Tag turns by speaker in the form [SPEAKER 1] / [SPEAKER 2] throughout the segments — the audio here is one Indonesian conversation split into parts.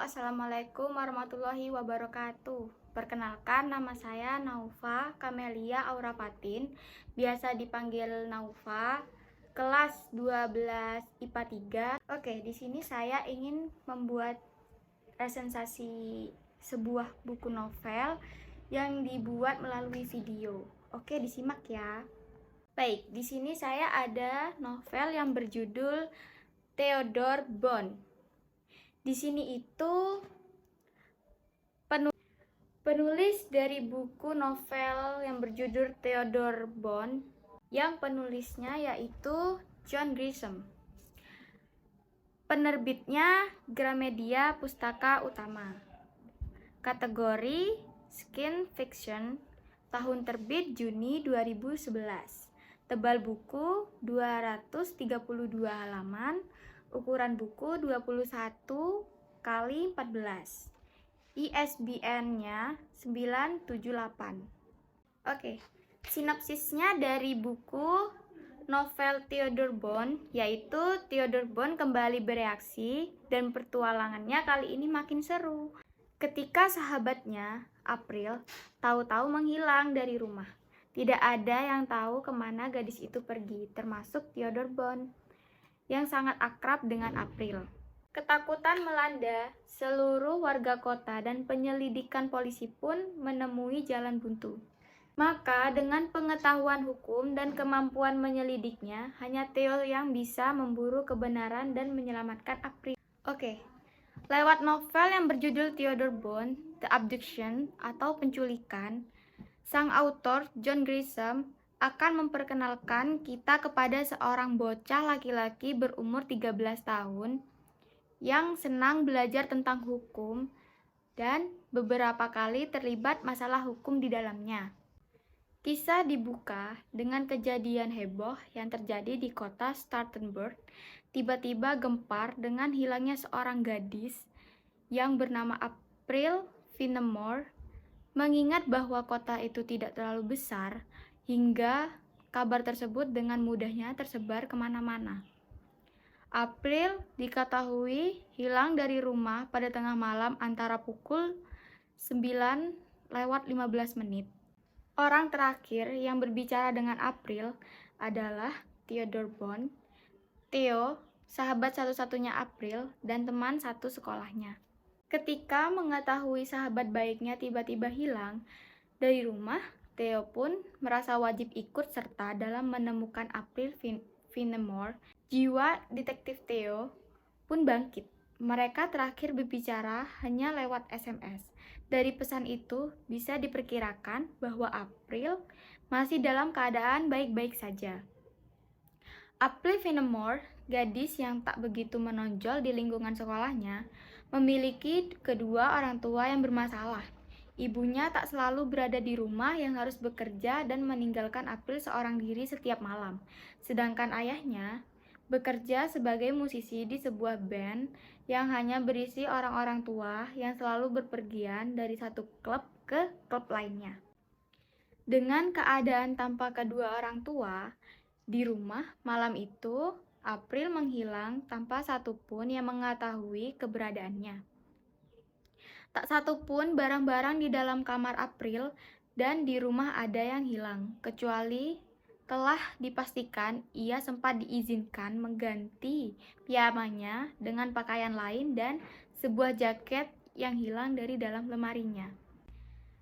[SPEAKER 1] Assalamualaikum warahmatullahi wabarakatuh. Perkenalkan, nama saya Naufa Kamelia Aurapatin, biasa dipanggil Naufa, kelas 12 IPA 3. Oke, di sini saya ingin membuat resensasi sebuah buku novel yang dibuat melalui video. Oke, disimak ya. Baik, di sini saya ada novel yang berjudul Theodore Bond. Di sini itu penulis dari buku novel yang berjudul Theodore Bond, yang penulisnya yaitu John Grisham. Penerbitnya Gramedia Pustaka Utama. Kategori Science Fiction, tahun terbit Juni 2011. Tebal buku 232 halaman, ukuran buku 21 kali 14. ISBN-nya 978. Oke, sinopsisnya dari buku novel Theodore Bond, yaitu Theodore Bond kembali bereaksi dan petualangannya kali ini makin seru. Ketika sahabatnya, April, tahu-tahu menghilang dari rumah. Tidak ada yang tahu kemana gadis itu pergi, termasuk Theodore Bond, yang sangat akrab dengan April. Ketakutan melanda seluruh warga kota dan penyelidikan polisi pun menemui jalan buntu. Maka dengan pengetahuan hukum dan kemampuan menyelidiknya, hanya Theo yang bisa memburu kebenaran dan menyelamatkan April. Oke, lewat novel yang berjudul Theodore Bond, The Abduction atau penculikan, sang autor John Grisham akan memperkenalkan kita kepada seorang bocah laki-laki berumur 13 tahun yang senang belajar tentang hukum dan beberapa kali terlibat masalah hukum di dalamnya. Kisah dibuka dengan kejadian heboh yang terjadi di kota Startenburg. Tiba-tiba gempar dengan hilangnya seorang gadis yang bernama April Finemore. Mengingat bahwa kota itu tidak terlalu besar, hingga kabar tersebut dengan mudahnya tersebar kemana-mana. April diketahui hilang dari rumah pada tengah malam antara pukul 9:15. Orang terakhir yang berbicara dengan April adalah Theodore Bond, Theo, sahabat satu-satunya April, dan teman satu sekolahnya. Ketika mengetahui sahabat baiknya tiba-tiba hilang dari rumah, Theo pun merasa wajib ikut serta dalam menemukan April Finemore. Jiwa detektif Theo pun bangkit. Mereka terakhir berbicara hanya lewat SMS. Dari pesan itu bisa diperkirakan bahwa April masih dalam keadaan baik-baik saja. April Finemore, gadis yang tak begitu menonjol di lingkungan sekolahnya, memiliki kedua orang tua yang bermasalah. Ibunya tak selalu berada di rumah yang harus bekerja dan meninggalkan April seorang diri setiap malam. Sedangkan ayahnya bekerja sebagai musisi di sebuah band yang hanya berisi orang-orang tua yang selalu berpergian dari satu klub ke klub lainnya. Dengan keadaan tanpa kedua orang tua di rumah malam itu, April menghilang tanpa satupun yang mengetahui keberadaannya. Tak satupun barang-barang di dalam kamar April dan di rumah ada yang hilang, kecuali telah dipastikan ia sempat diizinkan mengganti piyamanya dengan pakaian lain dan sebuah jaket yang hilang dari dalam lemarinya.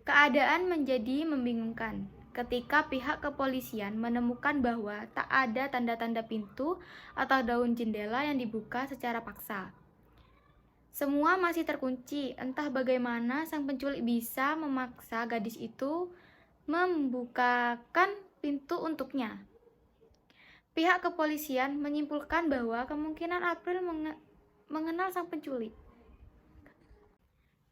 [SPEAKER 1] Keadaan menjadi membingungkan ketika pihak kepolisian menemukan bahwa tak ada tanda-tanda pintu atau daun jendela yang dibuka secara paksa. Semua masih terkunci, entah bagaimana sang penculik bisa memaksa gadis itu membukakan pintu untuknya. Pihak kepolisian menyimpulkan bahwa kemungkinan April mengenal sang penculik.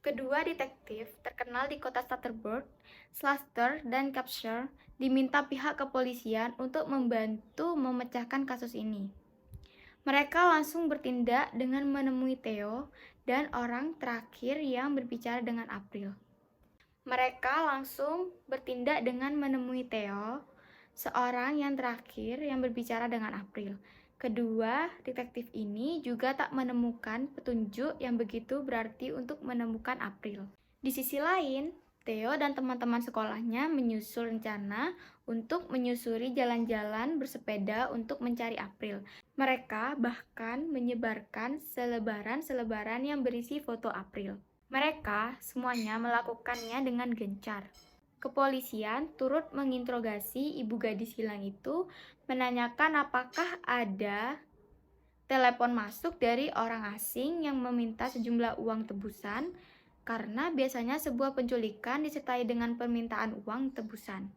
[SPEAKER 1] Kedua detektif terkenal di kota Startenburg, Sluster dan Capture, diminta pihak kepolisian untuk membantu memecahkan kasus ini. Mereka langsung bertindak dengan menemui Theo dan orang terakhir yang berbicara dengan April. Mereka langsung bertindak dengan menemui Theo, seorang yang terakhir yang berbicara dengan April. Kedua, detektif ini juga tak menemukan petunjuk yang begitu berarti untuk menemukan April. Di sisi lain, Theo dan teman-teman sekolahnya menyusul rencana untuk menyusuri jalan-jalan bersepeda untuk mencari April. Mereka bahkan menyebarkan selebaran-selebaran yang berisi foto April. Mereka semuanya melakukannya dengan gencar. Kepolisian turut menginterogasi ibu gadis hilang itu, menanyakan apakah ada telepon masuk dari orang asing yang meminta sejumlah uang tebusan, karena biasanya sebuah penculikan disertai dengan permintaan uang tebusan.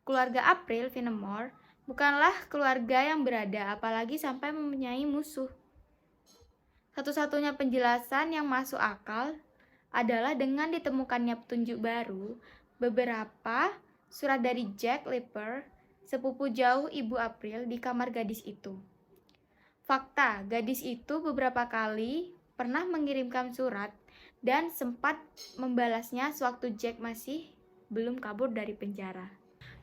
[SPEAKER 1] Keluarga April Finemore bukanlah keluarga yang berada, apalagi sampai mempunyai musuh. Satu-satunya penjelasan yang masuk akal adalah dengan ditemukannya petunjuk baru, beberapa surat dari Jack Lipper, sepupu jauh Ibu April, di kamar gadis itu. Fakta, gadis itu beberapa kali pernah mengirimkan surat dan sempat membalasnya sewaktu Jack masih belum kabur dari penjara.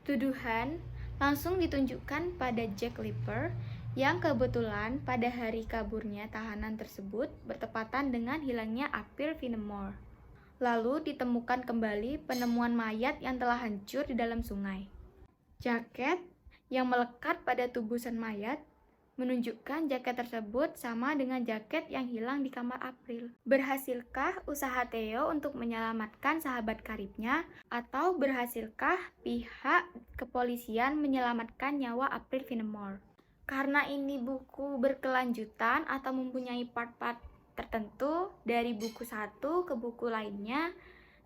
[SPEAKER 1] Tuduhan langsung ditunjukkan pada Jack Lipper yang kebetulan pada hari kaburnya tahanan tersebut bertepatan dengan hilangnya April Finemore. Lalu ditemukan kembali penemuan mayat yang telah hancur di dalam sungai. Jaket yang melekat pada tubusan mayat menunjukkan jaket tersebut sama dengan jaket yang hilang di kamar April. Berhasilkah usaha Theo untuk menyelamatkan sahabat karibnya, atau berhasilkah pihak kepolisian menyelamatkan nyawa April Finemore? Karena ini buku berkelanjutan atau mempunyai part-part tertentu dari buku satu ke buku lainnya,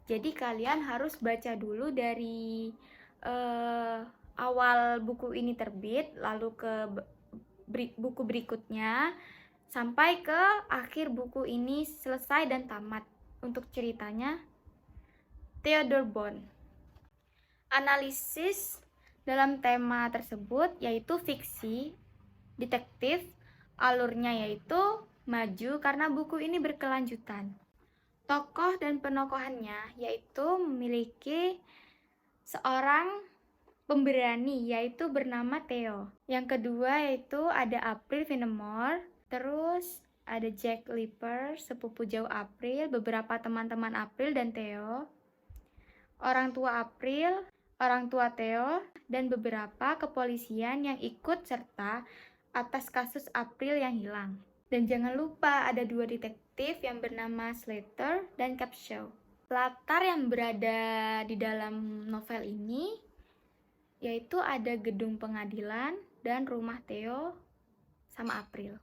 [SPEAKER 1] jadi kalian harus baca dulu dari awal buku ini terbit, lalu ke buku berikutnya, sampai ke akhir buku ini selesai dan tamat. Untuk ceritanya, Theodore Bond. Analisis dalam tema tersebut yaitu fiksi, detektif, alurnya yaitu maju karena buku ini berkelanjutan. Tokoh dan penokohannya yaitu memiliki seorang pemberani yaitu bernama Theo. Yang kedua yaitu ada April Finemore, terus ada Jack Lipper, sepupu jauh April, beberapa teman-teman April dan Theo, orang tua April, orang tua Theo, dan beberapa kepolisian yang ikut serta atas kasus April yang hilang. Dan jangan lupa ada 2 detektif yang bernama Slater dan Capshaw. Latar yang berada di dalam novel ini yaitu ada gedung pengadilan dan rumah Theo sama April.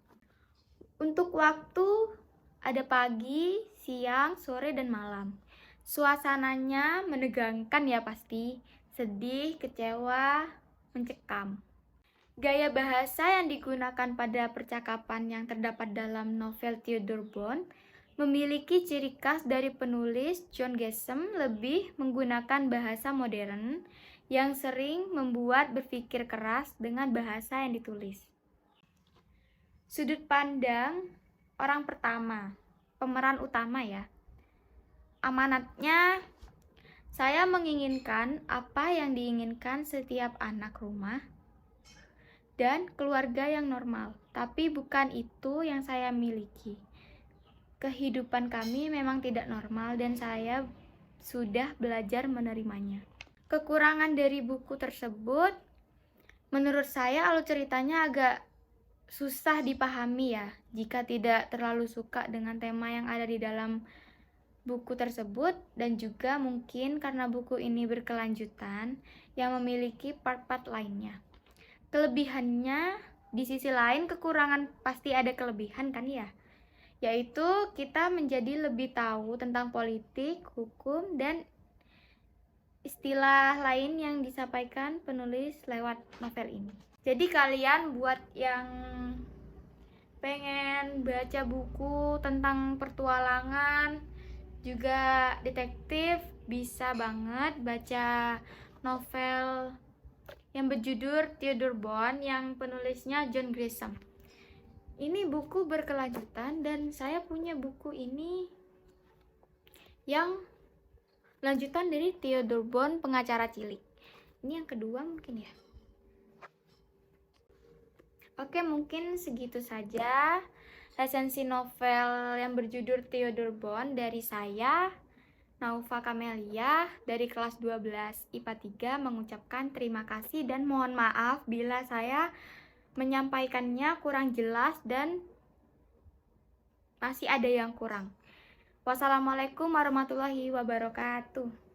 [SPEAKER 1] Untuk waktu ada pagi, siang, sore, dan malam. Suasananya menegangkan ya pasti, sedih, kecewa, mencekam. Gaya bahasa yang digunakan pada percakapan yang terdapat dalam novel Theodore Bond memiliki ciri khas dari penulis John Grisham, lebih menggunakan bahasa modern yang sering membuat berpikir keras dengan bahasa yang ditulis. Sudut pandang orang pertama, pemeran utama ya. Amanatnya, saya menginginkan apa yang diinginkan setiap anak rumah dan keluarga yang normal, tapi bukan itu yang saya miliki. Kehidupan kami memang tidak normal dan saya sudah belajar menerimanya. Kekurangan dari buku tersebut, menurut saya alur ceritanya agak susah dipahami ya, jika tidak terlalu suka dengan tema yang ada di dalam buku tersebut, dan juga mungkin karena buku ini berkelanjutan yang memiliki part-part lainnya. Kelebihannya, di sisi lain kekurangan pasti ada kelebihan kan ya, yaitu kita menjadi lebih tahu tentang politik, hukum, dan istilah lain yang disampaikan penulis lewat novel ini. Jadi kalian buat yang pengen baca buku tentang petualangan, juga detektif, bisa banget baca novel yang berjudul Theodore Bond yang penulisnya John Grisham. Ini buku berkelanjutan dan saya punya buku ini yang lanjutan dari Theodore Bond, pengacara cilik. Ini yang kedua mungkin ya. Oke, mungkin segitu saja resensi novel yang berjudul Theodore Bond dari saya, Naufa Kamelia, dari kelas 12 IPA 3, mengucapkan terima kasih dan mohon maaf bila saya menyampaikannya kurang jelas dan masih ada yang kurang. Wassalamualaikum warahmatullahi wabarakatuh.